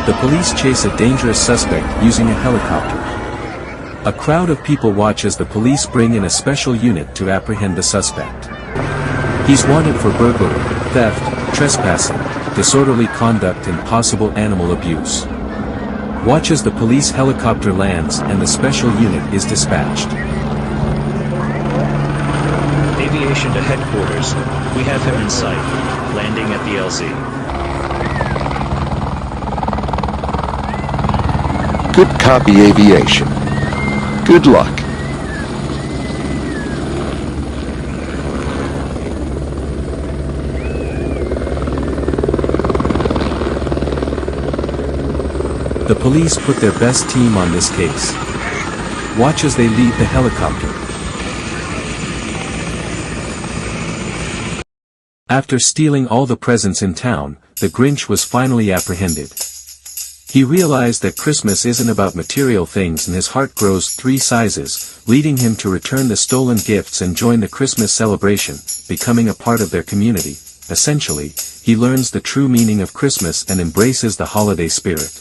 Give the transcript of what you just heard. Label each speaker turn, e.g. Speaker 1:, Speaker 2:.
Speaker 1: The police chase a dangerous suspect using a helicopter. A crowd of people watch as the police bring in a special unit to apprehend the suspect. He's wanted for burglary, theft, trespassing, disorderly conduct and possible animal abuse. Watch as the police helicopter lands and the special unit is dispatched.
Speaker 2: Aviation to headquarters. We have him in sight. Landing at the LZ.
Speaker 3: Good copy, aviation. Good luck.
Speaker 1: The police put their best team on this case. Watch as they leave the helicopter. After stealing all the presents in town, the Grinch was finally apprehended. He realized that Christmas isn't about material things and his heart grows 3 sizes, leading him to return the stolen gifts and join the Christmas celebration, becoming a part of their community. Essentially, he learns the true meaning of Christmas and embraces the holiday spirit.